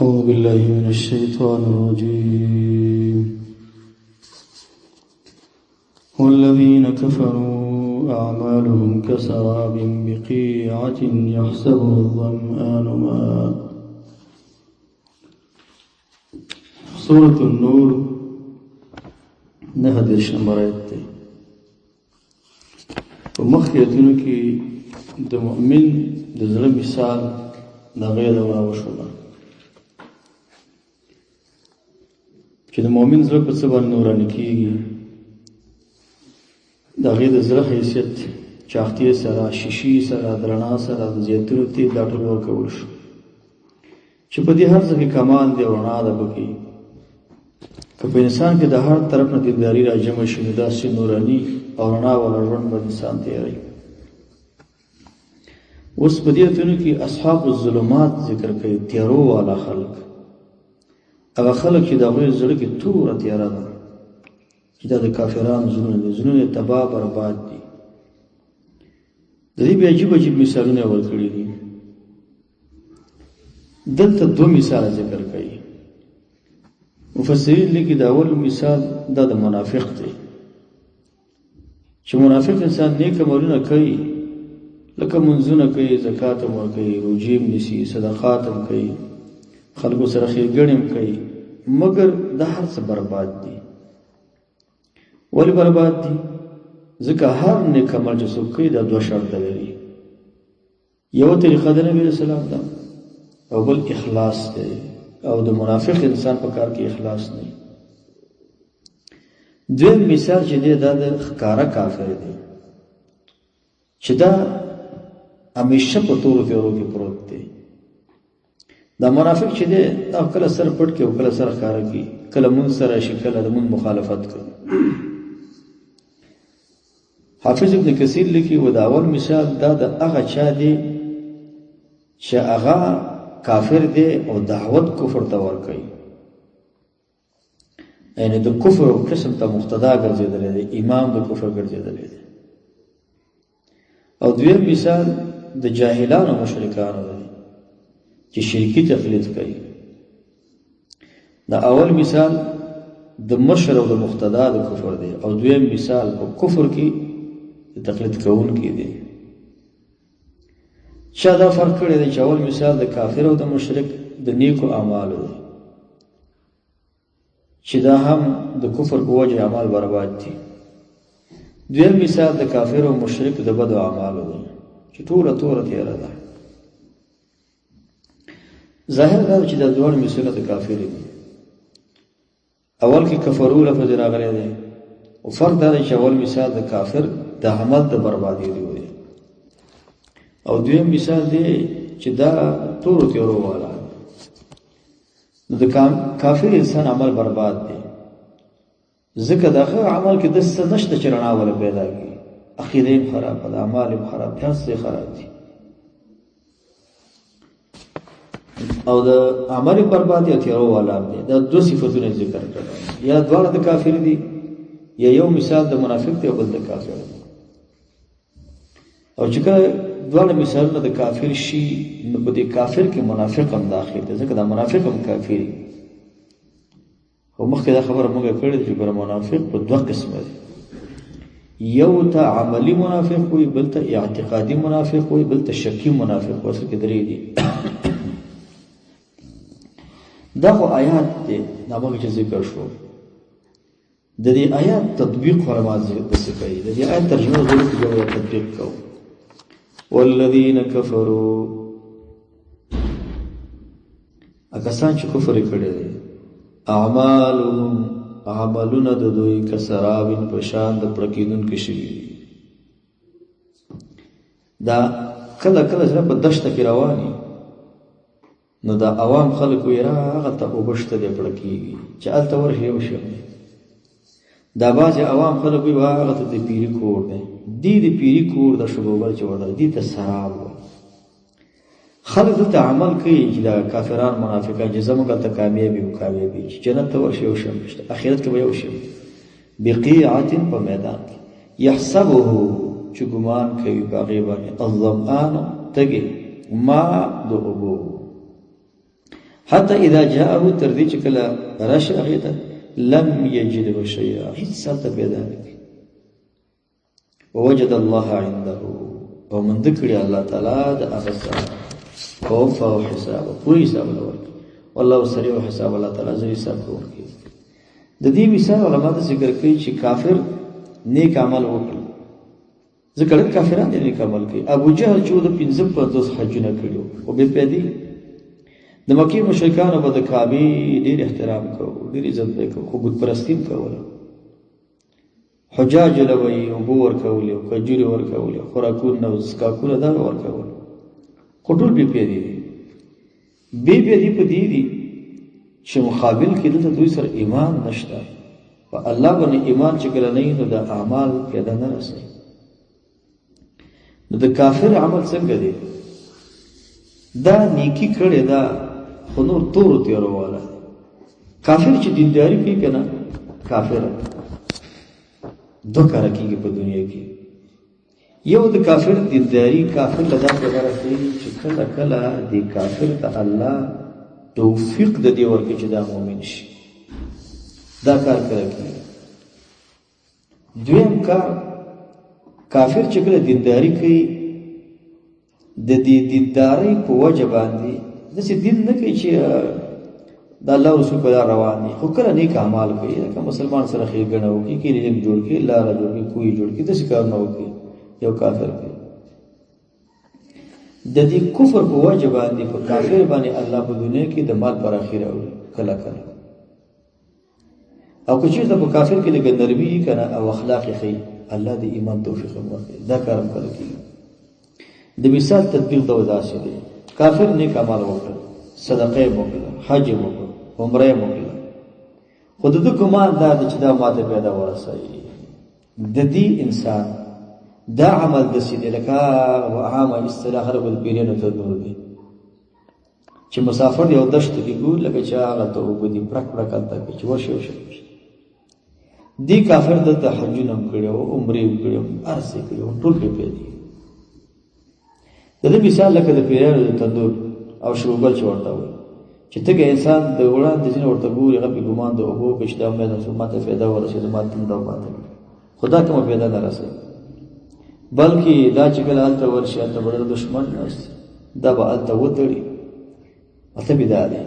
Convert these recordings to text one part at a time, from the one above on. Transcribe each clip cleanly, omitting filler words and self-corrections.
أعوذ بالله من الشيطان الرجيم والذين كفروا أعمالهم كسراب بقيعة يحسبه الظمآن ماء. سورة النور 9 نمبر آیت دی. په مخکې آیتونو کې د مؤمن د زړه مثال د هغې دوران وشوله چې د مؤمن زړه په څه باندې نوراني کېږي. د هغې د زړه حیثیت چاختې سره، شیشې سره، د رڼا سره، د زیتونو تېل دا ټول ورکول شو چې په دې هر څه کې کمال دی او رڼا ده پکې. که په انسان کې د هر طرف نه دینداري را جمع شي نو داسې نوراني او رڼا والا ژوند به انسان تېروي. اوس په دې آیتونو کې اصحاب الظلمات ذکر کوي، تیارو والا خلق، هغه خلق چې د هغوی زړه کې توره تیاره ده، چې دا د کافرانو زړونه دي، زړونه تباه برباد دي. د دې بیا عجیب عجیب مثالونه ورکړي دي. دلته 2 مثال ذکر کوي. مفسرین لیکي د اول مثال دا د منافق دی، چې منافق انسان نیک عملونه کوي، لکه منځونه کوي، زکات هم ورکوي، روژې هم نیسي، صدقات هم کوي، خلکو سره ښېګڼې هم کوي، مګر دا هر څه برباد دي. ولې برباد دي؟ ځکه هر نیک عمل چې څوک کوي دا 2 شرطه لري. یوه طریقه د نبي علیه السلام ده او بل اخلاص دی، او د منافق انسان په کار کې اخلاص نه. دویم مثال چې دی دا د ښکاره کافر دی، چې دا همیشه په تورو تیارو کې پروت دی. دا منافق چې دی دا کله سر پټ کې او کله سر ښکاره کوي، کله مونځ سره شي، کله د مونځ مخالفت کوي. حافظ ابن کثیر لیکي و دا اول مثال دا د هغه چا دی چې هغه کافر دی او دعوت کفر ته ورکوي، یعنی د کفر او قسم ته مقتدا ګرځېدلی دی، امام د کفر ګرځېدلی دی. او دویم مثال د جاهلانو مشرکانو دی چې شرکی تقلید کوي. دا اول مثال د مشر او د مقتدا د کفر دی، او دویم مثال په کفر کې د تقلید کوونکی دی. چا دا فرق کړی دی چې اول مثال د کافر او د مشرک د نیکو اعمالو دی، چې دا هم د کفر په وجه اعمال برباد دي. دویم مثال د کافر او مشرک د بدو اعمالو دی چې ټوله توره تیاره ده. ظاهر دا چې دا دوه مثالونه د کافر دي. اول کې کفرو لفظ راغلی دی، او فرق دا دی چې اول مثال د کافر د عمل د بربادي دی، او دویم مثال دی چې دا تورو تیارو والا. نو د کافر انسان عمل برباد دی، ځکه دغه عمل کې داسې نشته چې رڼا ولا پیدا کړي. عقیده هم خراب ده، اعمال هم خراب دي، هر څه خراب دي، او د عمل بربادي او تیارو والا دی. دا 2 صفتونه ذکر کړل، یا دواړه د کافر دي، یا یو مثال د منافق دی او بل د کافر دی. او چې کله دواړه مثالونه د کافر شي نو په دې کافر کې منافق هم داخل دی، ځکه دا منافق هم کافر دی. خو مخکې دا خبره موږ کړې چې ګوره منافق په 2 قسمه دی، یو ته عملی منافق وي، بل ته اعتقادي منافق وي، بل ته شکی منافق وي. اصل کې 3 دي. دا خو آیات دی، دا موږ چې ذکر شو، د دې آیات تطبیق علماء ذکر کوي. د دې آیات ترجمه ضروري چې یو تطبیق کوو. والذین کفروا، اکسان چې کفر کړی دی، اعمالهم، عملونه د دوی کسرابین په شان د پړکېدونکي شوي دي. دا کله کله چې په دشته کې رواني نو دا عوام خلک وایي هغه ته اوبه شته دی پړکېږي، چې هلته ورشي یو شی. دا بعضې عوام خلک وایي هغه ته د پیري کور دی، دی د پیري کور د شګوبل چې ورته دي ته سراب وایي. خلک دلته عمل کوي چې دا کافران منافقان چې زموږ هلته کامیابي وکامیابي، چې جنت ته ورشي یو شی نشته، اخرت کې به یو شی بقیعة په میدان کې، یحسبه چې ګمان کوي په هغې باندې الظمآن تږې، ما د اوبو، حتی اذا جاءه تر دې چې کله راشي هغې ته لم یجده شیئا هیڅ هلته پیدا نه کړي ووجد الله عنده او منده کړي الله تعالی د هغه سره ووفاه حسابه پوره حساب له ورکړي والله سریع حساب الله تعالی زه حساب کوونکی د دې مثال علما د ذکر کوي چې کافر نیک عمل وکړي ځکه ډېر کافران دې نیک عمل کوي ابو جهل چې د 55 حجونه کړي او بې پیدي د مکې مشرکانو به د کعبې ډېر احترام کوو ډېر عزت به یې کوو خو بت پرستي هم کوله حجاجو له به یې اوبه ورکولې او کجورې ورکولې خوراکونه او څښاکونه دغه ورکول خو ټول بې پیدي دي بې پیدي په دې دي چې مقابل کې دلته دوی سره ایمان نشته په الله باندې ایمان چې کله نه وي نو د اعمال پیدا نه رسوي نو د کافر عمل څنګه دی دا نیکی کړې ده خو نور تورو تېرواله کافر چې دینداري کوي که نه کافر دو کاره کېږي په دنیا کې یو د کافر دینداري کافر له دا پیدا رسوي چې کله کله دې کافر ته الله توفیق د دې ورکړي چې دا مؤمن شي دا کار کله کېږي دویم کار کافر چې کله دینداري کوي د دې دیندارۍ په وجه باندې داسې دین نه کوي چې د الله رسول په لار روان دي خو کله نیک اعمال کوي لکه مسلمان سره ښېګڼه وکړي کلیک جوړ کړي لاره جوړ کړي کوی جوړ کړي داسې کارونه وکړي یو کافر کوي د دې کفر په وجه باندې په کافر باندې الله په دنیا کې د مال پراخي راوړي کله کله او که چېرته په کافر کې لږه نرمي وي که نه او اخلاق یې ښیي الله د ایمان توفیق هم ورکوي دا کار هم کله کېږي د مثال تطبیق دا داسې دی کافر نیک عمل وکړ صدقه یې وکړه حج یې وکړ عمره یې وکړه خو د ده ګمان دا دی چې دا ماته پیدا ورسوي د دې انسان دا عمل داسې دی لکه عامه اصطلاح خلکو د پیرانو تنور دی چې مسافر یو دښته کې ګور لکه چې هغه ته اوبه دي پړک پړک هلته کوي چې ورشي وشي دې کافر دلته حجونه هم کړي او عمرې هم کړي هر څه یې کړي ټول پرې پیدا د دې مثال لکه د پیرانو د تندور او شروبل چې ورته وایي چې تګه انسان د وړاندې ځینې ورته ګوري هغه پې ګمان د اوبو کوي چې دا امید هم ما ته فایده ورسېده ما تنده پاته کړي خو دا کومه فایده نه رسوي بلکې دا چې کله هلته ورشي هلته به دښمن ناست دا به هلته وتړي مطلب یې دا دی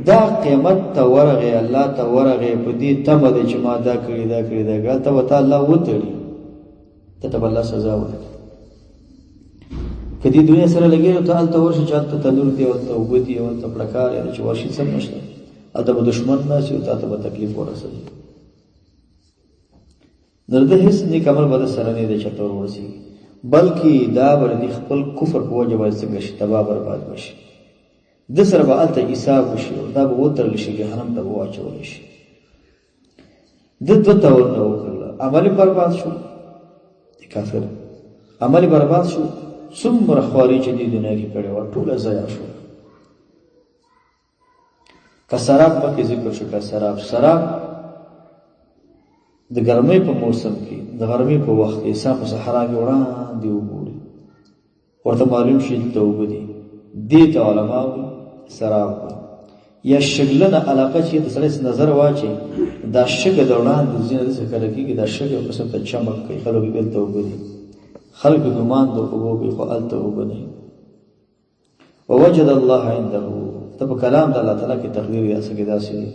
دا قیمت ته ورغې الله ته ورغې په دې تمه دی چې ما دا کړي دا کړي دا کړي هلته به تا الله وتړي ته ته به الله سزا ورکړي که دې دنیا سره لګېږي ته هلته ورشي چې هلته تنور دی هلته اوبه دي هلته پړکار دی چې ورشي څه نشته هلته به دښمن ناست وي تا ته به تکلیف ورسوي نو د هېڅ نیک عمل به د سره نه دی چېرته ور ورسېږي بلکې دا به د خپل کفر په وجه باندې څنګه شي تباه برباد به شي ده سره به هلته حساب وشي او دا به وتړل شي جهنم ته به واچولی شي ده دوه تاورونه وکړله عمل برباد شو د کافر عمل برباد شو څومره خواري چې دې دنیا کې کړې وه ټوله ضایع شو که سراب مخکې ذکر شو که سراب د ګرمۍ په موسم کې د غرمۍ په وخت کې انسان په صحرا کې وړاندې وګوري ورته معلوم شي دلته اوبه دي دې ته علما سراب یا شګلنه علاقه چې د سړی نظر واچي دا شګه د وړاندې ځینې داسې کله کېږي دا شګه یو قسم ته چمک کوي خلکو کې دلته اوبه دي خلق ګمان د اوبو کوي خو هلته اوبه نه ووجد الله عنده ته په کلام د الله تعالی کې تقدیر یا څه کې داسې دی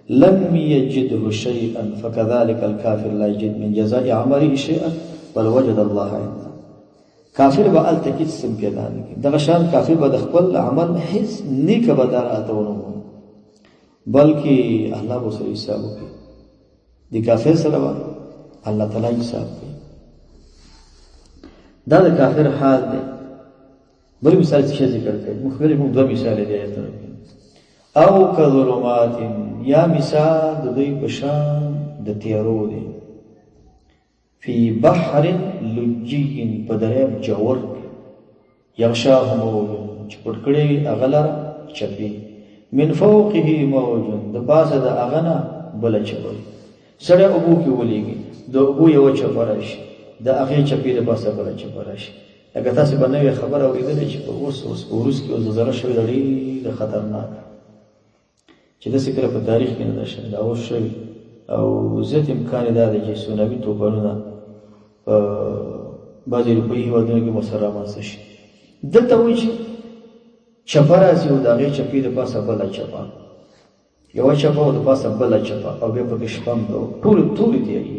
لم یجده شیئا فکذلک الکافر لا یجد من جزاء عمله شیئا بل وجد الله عنده کافر به هلته هېڅ څه پیدا نه کوي دغه شان کافر به د خپل عمل هېڅ نیکه بدله هلته ونه مومي بلکې الله به ورسره حساب وکړي د کافر سره به الله تعالی حساب کوي دا د کافر حال دی بل مثال څه ذکر کوي مخبر موږ دوه مثال دی آیتونه او کظلمات یا مثال د دوی په شان د تیارو دی فی بحر لجی په دریاب جوور یغشاه موج چې پټ کړی وي هغه لره چپې من فوقه موج د پاسه د هغه نه بله چپه وي سړی اوبو کې ولېږي د اوبو یوه چپه راشي د هغې چپې د پاسه بله چپه راشي لکه تاسې به نوې خبره اورېدلې چې په اوس په وروس کې اوس زلزله شوې ده ډېره خطرناکه چې داسې کله په تاریخ کې نه ده شوې، دا اوس شوي او زیات امکان یې دا دی چې سونامي توپانونه په بعضې اروپایي هېوادونو کې ورسره رامنځته شي. دلته وایي چې چپه راځي او د هغې چپې د پاسه بله چپه، یوه چپه او د پاسه بله چپه او بیا پکې شپه هم ده، تورې تیارې،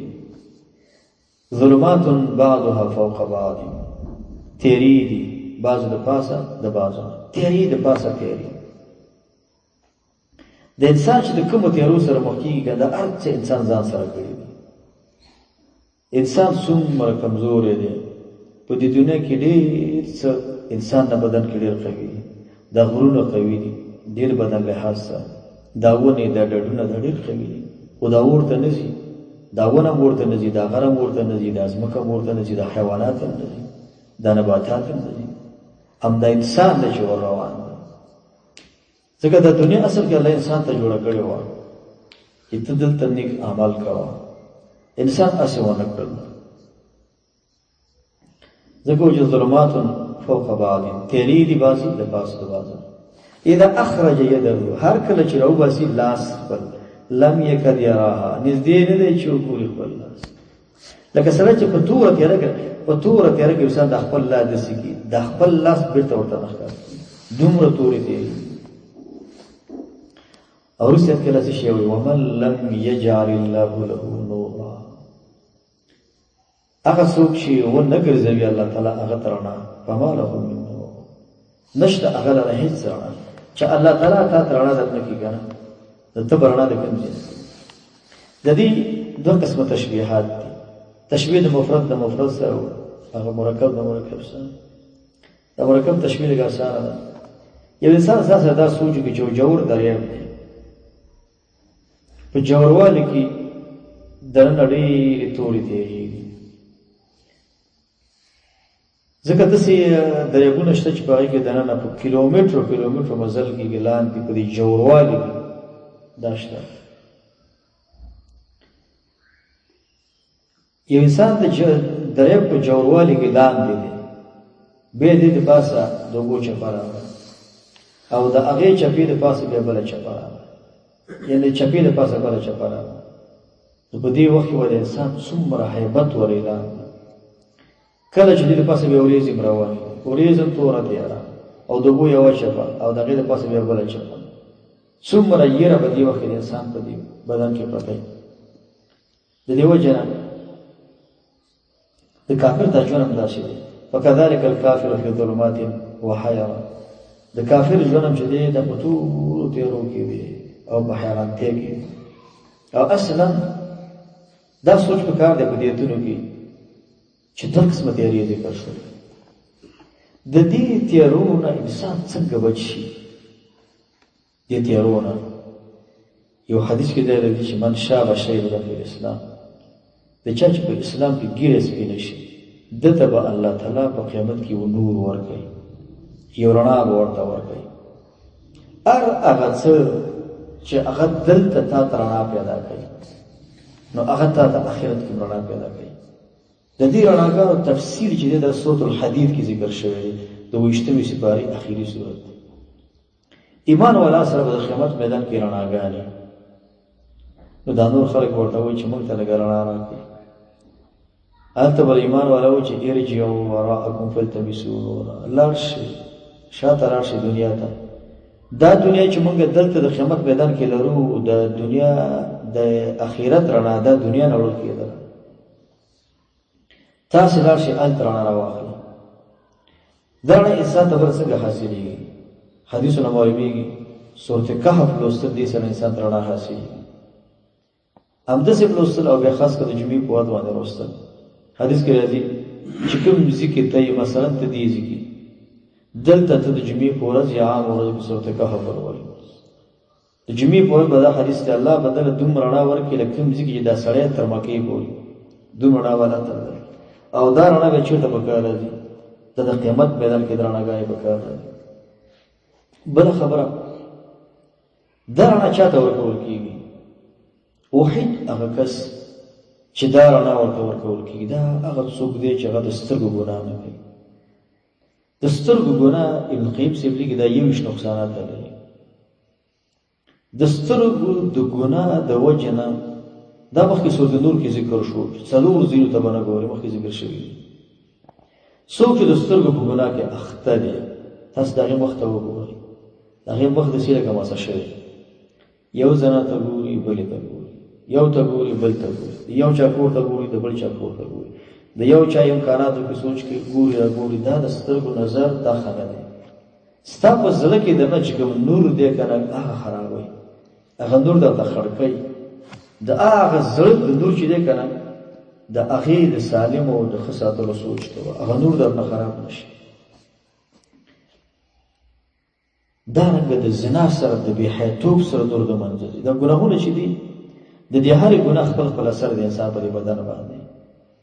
ظلمات بعضها فوق بعض، تیارې دي بعضو د پاسه د بعضو، تیارې د پاسه تیارې. د انسان چې د کومو تیارو سره مخ کېږي که دا هر څه انسان ځان سره کړي دي. انسان څومره کمزوری دی، په دې دنیا کې ډېر څه انسان نه بدن کې ډېر قوي دي، دا غرونه قوي دي ډېر بدن لحاظ سره، دا ونې دا ډډونه دا ډېر قوي دي، خو دا ورته نه ځي، دا ونه هم ورته نه ځي، دا غره هم ورته نه ځي، دا ځمکه هم ورته نه ځي، دا حیوانات هم نه ځي، دا نباتات هم نه ځي، همدا انسان دی چې ور روان دی. ځکه دا دنیا اصل کې الله انسان ته جوړه کړې وه چې ته دلته نیک عمل کوه، انسان هسې ونه کړل. ځکه چې ظلمات فوق بعض، تیرې دي بعضې د پاسه د بعضه. اذا اخرج یده، هر کله چې راوباسي لاس خپل، لم یکد یراها، نږدې نه دی چې وګوري خپل لاس. لکه سره چې په توره تیاره کې انسان د خپل لاس داسې کړي، د خپل لاس بېرته ورته نه ښکاره کړي، دومره تورې تیرې. او وروسته یاد کې داسې شی وایي ومن لم یجعل الله له نورا، هغه څوک چې ونه ګرځوي الله تعالی هغه ته رڼا، فما له من نور، نشته هغه لره هېڅ رڼا. چې الله تعالی تا ته رڼا درنه کړي که نه، د ته به رڼا د کوم ځای. د دې دوه قسمه تشبیهات دي، تشبیه د مفرد سره، هغه مرکب د مرکب سره. د مرکب تشبیه لږ اسانه ده. یو انسان ځان سره دا سوچ وکړي چې یو جوړ دریاب دی، په جوړوالي کې دننه ډېرې تورې تیرې دي. ځکه داسې دریابونه شته چې په هغې کې دننه په کیلومترو مزل کېږي لاندې، په دې جوړوالي کې دا شته. یو انسان د دریاب په جوړوالي کې لاندې دی، بیا دې د پاسه د اوبو چپه راغله او د هغې چپې د پاسه بیا بله چپه راغله، یعنې چپې د پاسه بله چپه راغله. نو په دې وخت کې به د انسان څومره هیبت ور اعلان کړه. کله چې دې د پاسه بیا ورېځې هم روانې، ورېځ هم توره تیاره او د اوبو یوه چپه او د هغې د پاسه بیا بله چپه، څومره یېره به دې وخت کې د انسان په دې بدن کې پرته وي. د دې وجه نه د کافر دا ژوند هم داسې دی، فکذلک الکافر فی ظلمات وحیران. د کافر ژوند هم چې دی دا په تورو تیارو کې وي او په حیرانتیا کې وي. او اصلا دا سوچ پکار دی په دې ایتونو کې چې دوه قسمه تیارې ذکر شوې. د دې تیارو نه انسان څنګه بچ شي؟ دې تیارو نه یو حدیث کې دی راځي چې من شاب شیبه فی الاسلام، د چا چې په اسلام کې ګیره سپینه شي ده ته به الله تعالی په قیامت کې یو نور ورکوي، یو رڼا به ورته ورکوي. هر هغه څه چې هغه دلته تا ته رڼا پیدا کوي نو هغه تا ته آخرت کې رڼا پیدا کوي. د دې رڼاګانو تفسیر چې دی د سورة الحدید کې ذکر شوی دی، د 28مې سپارې اخري سورت. ایمان والا سره به د قیامت میدان کې رڼاګانې، نو دا نور خلک ورته وایي چې موږ ته لږه رڼا راکړي. هلته به ایمان والا وایي چې ارجعوا وراءکم فالتمسوا نورا، لاړ شئ شاته لاړ شئ دنیا ته. دا دنیا چې موږ دلته د قیامت میدان کې لرو، د دنیا د اخرت رڼا دا دنیا نه وړل کېدله. تاسې لاړ شئ هلته رڼا راواخلئ. دا رڼا انسان ته بل څنګه حاصلېږي؟ حدیثو نه معلومېږي سورة کهف لوستل دې سره انسان ته رڼا حاصلېږي. همداسې لوستل او بیا خاص کر د جمعې په وخت باندې لوستل. حدیث کې راځي چې کوم ذکر ته یې مثلا ته دې ذکر دلته ته د جمعې په ورځ یا عام ورځ کې سورة کهف ولولئ. د جمعې په ورځ به دا حدیث دی الله به دله دومره رڼا ورکړي لکه کوم ذکر چې دا سړی تر مکې پورې دومره رڼا به درته درکړي. او دا رڼا به چېرته په کار راځي؟ دا د قیامت میدان کې د رڼاګانې په کار راځي. بله خبره، دا رڼا چا ته ورکول کېږي؟ واحد هغه کس چې دا رڼا ورته ورکول کېږي دا هغه څوک دی چې هغه د سترګو ګناه نه کوي. د سترګو ګناه ابن قیم صاحب لیکي دا 21 نقصانات لري. د سترګو د ګناه د وجه نه دا مخکې سورۃ نور کې ذکر شو، څلور ځینو ته به نه ګورئ، مخکې ذکر شوي دي. څوک چې د سترګو په ګناه کې اخته دی، تاسو د هغې مخ ته وګورئ، د هغې مخ داسې لکه مسه شوی، یو زنا ته ګوري بلې ته ګوري، یو ته ګوري بل ته ګوري، یو چا کور ته ګوري د بل چا کور ته ګوري، د یو چا امکاناتو کې سوچ کې ګوري را ګوري. دا د سترګو نظر دا خانه دی. ستا په زړه کې دنه چې کوم نور دی که نه هغه خرابوي، هغه نور درته خړکوي. د هغه زړه د نور چې دی که نه د هغې د سالم او د ښه ساتلو سوچ کوه، هغه نور درنه خراب نه شي. دارنګه د زنا سره د بېحیاتوب سره نور د منځه ځي. دا ګناهونه چې دي د دې هرې ګناه خپل خپل اثر د انسان په دې بدن باندې.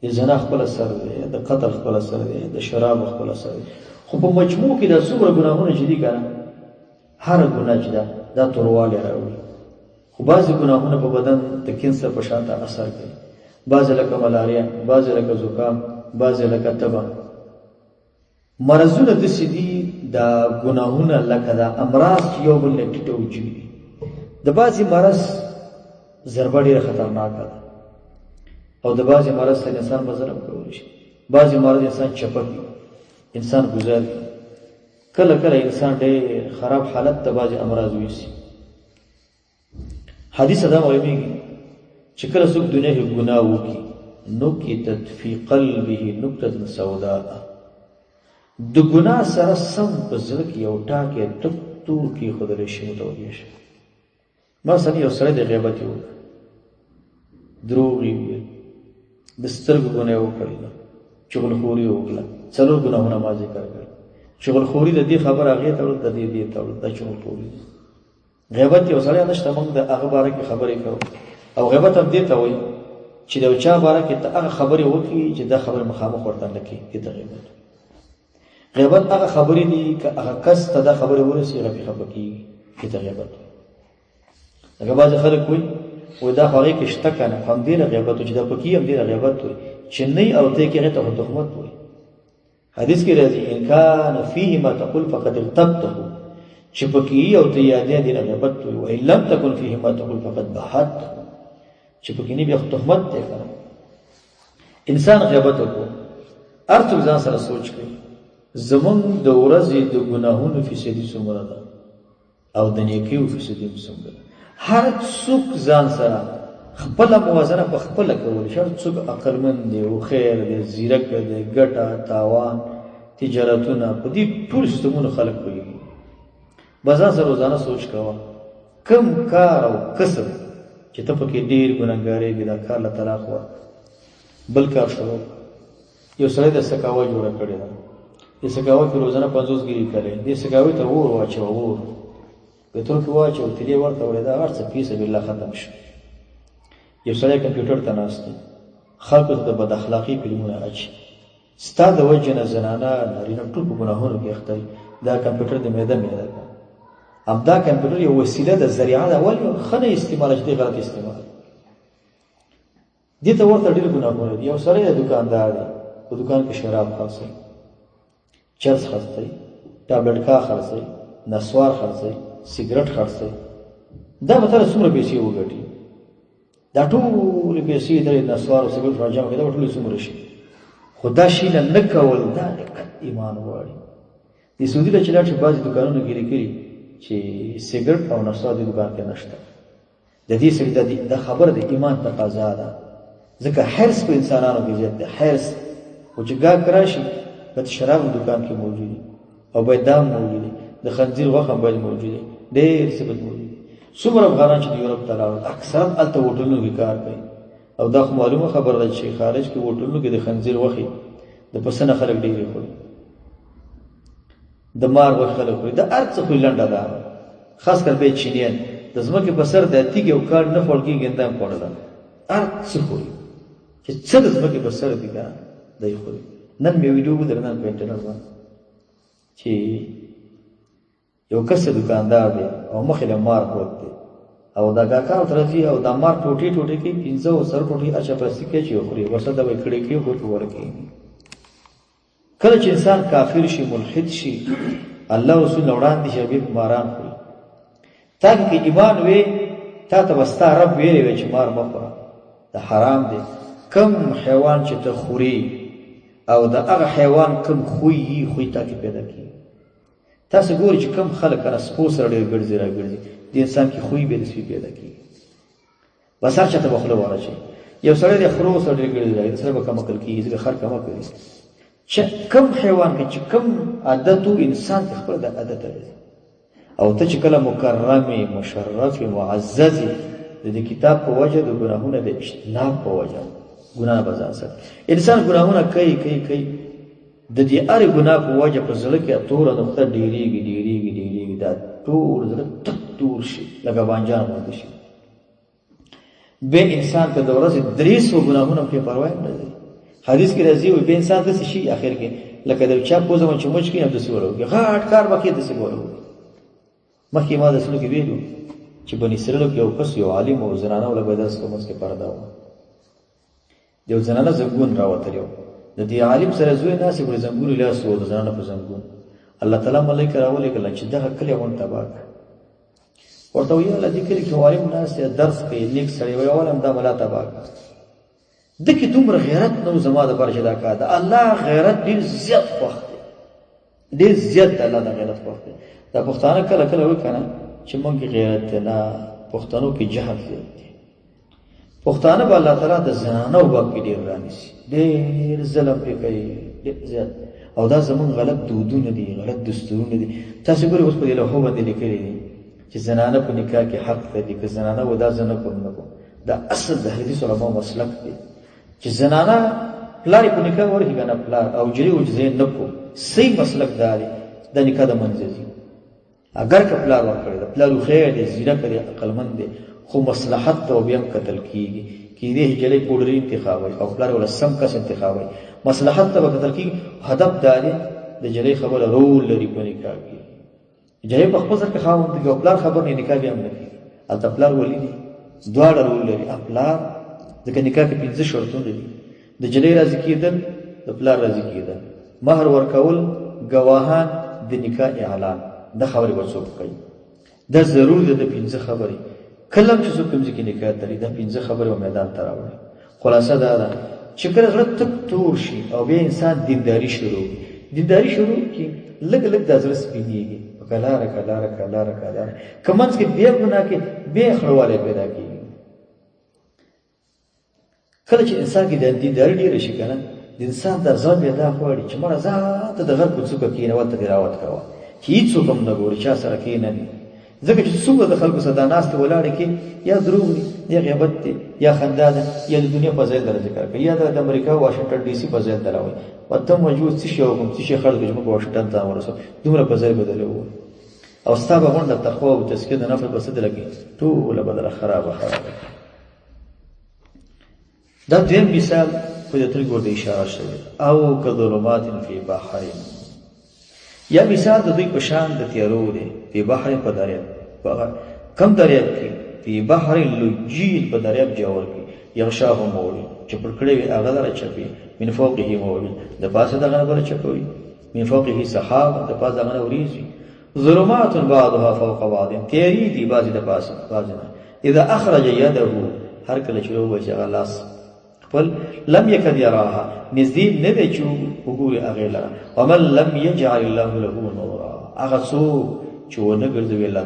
د زنا خپل اثر دی، د قتل خپل اثر دی، د شراب خپل اثر دی. خو په مجموع کې دا څومره ګناهونه چې دي که نه هره ګناه چې ده دا توروالی راوړي. خو بعضې ګناهونه په بدن د کینسر په شان ته اثر کوي، بعضې لکه ملاریا، بعضې لکه زکام، بعضې لکه تبه. مرضونه داسې دي دا ګناهونه لکه دا امراض چې یو بل نه ټیټه وجوي دي. د بعضې مرض ضربه ډېره خطرناکه ده او د بعضې مرض سره انسان به ظلم کولی شي. بعضې مرض انسان چپه کړي، انسان گزار کړي. کله کله انسان ډېر خراب حالت ته بعضې امراض ویسي. حدیث دا معلومیږي چې کله څوک دنیا کې ګناه وکړي نکتت فی قلبه نکتة سوداء، د ګناه سره سم په زړه کې یو ټاکی ټک تور کېښودلی شي، متوجه شي. مثلا یو سړی د غیبت یې وکړ، دروغ یې وویل، د سترګو ګناه یې وکړله، چغلخوري یې وکړله. څلور ګناهونه ما ذکر کړل. چغلخوري د دې خبره هغې ته وړل، د دې دې ته وړل، دا چغلخوري ده. غیبت یو سړی نشته، موږ د هغه باره کې خبرې کوو. او غیبت هم دې ته وایي چې د یو چا باره کې ته هغه خبرې وکړي چې دا خبرې مخامخ ورته نه کړي، دې ته غیبت. غیبت هغه خبرې دي که هغه کس ته دا خبرې ورسي هغه پې خفه کېږي، دې ته غیبت. لکه بعضې خلک وایي دا خو هغې کې شته که نه، خو همدې له غیبت وایي چې دا پکې همدې له غیبت وایي چې نه او ته کې هغې ته خو تهمت وایي. حدیث کې راځي ان کان فیه ما تقول فقد ارتبته، چې پکې او ته یادې دې له غیبت وایي. وان لم تکن فیه ما تقول فقد بهته، چې پکې نه بیا خو تهمت دی که نه. انسان غیبت وکړو، هر څوک ځان سره سوچ کوي زمونږ د ورځې د ګناهونو فیصدي څومره ده او د نیکیو فیصدي هم څومره ده. هر څوک ځان سره خپله موازنه په خپله کولی شي. هر څوک عقلمند دی، هوښیار دی، زیرک دی، ګټه تاوان تجارتونه په دې ټول سیستمونو خلک پوهېږي. به ځان سره روزانه سوچ کوه کم کار او کسب چې ته پکې ډېر ګنهګارېږي دا کار له طلاق ورکړه، بل کار شروع. یو سړی د سکاوه جوړه کړې ده، دې سکاوه کې روزانه 50 ګیري کوي، دې سکاوې ته اور واچوه، اور پترول کې واچوه، تیلې ورته وړې، دا هر څه فی سبیل الله ختم شو. یو سړی کمپیوټر ته ناست دی، خلکو ته د بد اخلاقي فلمونه اچي، ستا د وجې نه زنانه نارینه ټول په ګناهونو کې اخته وي. دا کمپیوټر د معده ده. همدا کمپیوټر یو وسیله ده، ذریعه ده، ولې ښه نه استعماله چې دی غلط استعمال. دې ته ورته ډېر ګناهونه دي. یو سړی د دوکاندار دی، په دوکان کې شراب خرڅوي، چرس خرڅوي، ټابلټکا خرڅوي، نسوار خرڅوي، سګرټ خرڅوي. دا به تاله څومره پیسې وګټي؟ دا ټولې پیسې د نسوار او سګرټ راجمع کړي، دا به ټولې څومره شي؟ خو دا شي نه کول دا دقت ایمان غواړي. د سعودي له چې لاړ شي بعضې دوکانونه ګیرې کړي چې سګرټ او نسوار د دوکان کې نشته. د دې سړي دا خبره د ایمان تقاضا ده، ځکه حرص په انسانانو کې زیات دی. حرص خو چې ګاهک راشي باید شراب دوکان کې موجود وي او باید دام موجود وي، د خنزیر غوښه هم باید موجود وي، ډېر څه باید موجود وي. څومره افغانان چې د یورپ ته لاړل اکثرا هلته هوټلونو کې کار کوي، او دا خو معلومه خبره ده چې خارج کې هوټلونو کې د خنزیر غوښې د پسه نه خلک ډېرې خوري، د مار غوښې خلک خوري، د هر څه خو لنډه ده. خاص کر به چینیان د ځمکې په سر د تیږې او کاڼ نه خوړل کېږي، انده هم خوړله، هر څه خوري چې څه د ځمکې په سر دي که نه دی خوري. نن مې ویډیو ودرې نن په انټرنټ باندې چې یو کس دوکاندار دی او مخې له مار پروت دی او دا کاکا ورته راځي او دا مار ټوټې ټوټې کوي، 15 سر ټوټې اچه پلاستیک کې چې خوري، ورسره دا به کړې کې ورته ورکوي. کله چې انسان کافر شي، ملحد شي، الله رسول وړاندې شي، به ماران خوري. تا کې ایمان وي تا ته به ستا رب ویلی وی چې مار مه خوره د حرام دی کم حیوان چې ته خوري او د هغه حیوان کم خوی یي خوی تا کې پیدا کېږي تاسو ګورئ چې کم خلک کنه سپو سره ډېر ګرځي را ګرځي د انسان کې خوی به د سپي پیدا کېږي بس هر چاته به خوله واچوي یو سړی د خرو سره ډېر ګرځي راځي سره به کم عقل کېږي ځکه خر کم عقل چې کم حیوان کې چې کم عادت و انسان کې خپل د عادت لري او ته چې کله مکرمې مشرفې معززې د دې کتاب په وجه د ګناهونو د اجتناب په وجه ګناه به ځان سره انسان ګناهونه کوي د دې هرې ګناه په وجه په زړه کې توره نقطه ډېرېږي دا ټول زړه تک تور شي لکه بانجان غوندې شي بې انسان ته د ورځې 300 ګناهونه پرې پروا نه لري حدیث کې راځي وي بې انسان داسې شي اخر کې لکه د چا پوزه چې مچ کړي همداسې وروږي غاټ کار به کې داسې وروږي مخکې ما درسونو کې ویلو چې بني اسرائیلو کې یو کس یو عالم او زنانه ولا به درس په منځ کې پرده وه د یو زنانه زنګون راوتلی و د دې عالم سره زوی ناست پر زنګون لاس و د زنانه په زنګون الله تعالی ملایکه راولېږله چې دغه کلی غونډ تباه کړه ورته ویل الله دې کلي کې عالم ناست درس کوي نیک سړی وایي اول هم دا ملا تباه کړه ده کې دومره غیرت نه و زما دپاره چې دا کار د الله غیرت ډېر زیات خوښ دی ډېر زیات د الله د غیرت خوښ دی دا پښتانه کله کله وایي که نه چې موږ کې غیرت دی نه پښتنو کې جهل زیات دی پښتانه به الله تعالی د زنانو باب کې ډېر رانیسي ډېر ظلم پرې کوي ډېر زیات او دا زموږ غلط دودونه دي غلط دستورونه دي تاسو ګورئ اوس په دې لوحو باندې لیکلي دي چې زنانه په نکاح کې حق لري که زنانه و دا زه نه کوم نه کوم دا اصل د حدیث علماء مسلک دی چې زنانه پلار په نکاح ورکړي که نه پلار او جري وجزې نه کو صحیح مسلک دا دی د نکاح د منځه ځي اگر که پلار ورکړی د پلار خیر دی زیرک دی عقلمند دی خو مصلحت ته بیا هم کتل کېږي کېدې جلۍ پوډري انتخابوي او پلار ولا سم کس انتخابوي مصلحت ته به کتل کېږي هدف دا دی د جلۍ خبره رول لري په نکاح کې جلۍ په خپل ځل کې خاوند دی او پلار خبر نه نکاح بیا هم نه کېږي هلته پلار ولي دي دواړه رول لري پلار ځکه نکاح کې 5 شرطونه دي د جلۍ راضي کېدل د پلار راضي کېدل مهر ورکول ګواهان د نکاح اعلان دا خبرې به څوک کوي دا ضرور دی د 5 خبرې کله چې څوک کوم ځای کې نکاح تړي دا 5 خبرې به میدان ته راوړي خلاصه دا ده چې کله زړه تک تور شي او بیا انسان دینداري شروع کړي لږ د زړه سپینېږي په لاره که منځ کې بیا ګناه کې بیا خړوالی پیدا کېږي کله چې انسان کې د دینداري ډېره شي که نه د انسان دا ځان بیا دا غواړي چې مړه ځان ته د غر په څوکه کښېنه ورته دې راوت کوه چې هېڅوک هم نه ګوري چا سره کښېنوي ځکه چې څومره د خلکو سره دا ناستې ولاړې کې یا دروغ دي یا غیبت دی یا خندا ده یا د دنیا فضایل دره ذکر کوي یا د امریکا واشنګټن ډي سي فضایل دره وایي ته موجود څه شی وکړم څه شی خلک چې موږ واشنګټن ته ورسو دومره فضایل بدلې وو او ستا به غونډه تقوا او تزکیه د نفس په څه لګي ټوله بدله خرابه دا دویم مثال په دې طریقو د اشاره شوی او کظلمات فی بحر یا مثال د دوی په شان د تیارو دی په بحر په دریاب کم دریاب کې په بحر لجیل په دریاب جوړ کې یغشاه موج چې پر کړي وي هغه دره چپي من فوقه موج د پاسه دغه نه چپوي من فوقه سحاب د پاسه دغه وریږي ظلمات بعضها فوق بعض تیری دی بعضی د پاسه بعضنا اذا اخرج يده هر کله چې وبچ هغه لاس خپل لم يكن يراها نزدې نه دی چې وګوري هغه لره ومن لم يجعل الله له نورا هغه څوک چې ونه ګرځوي الله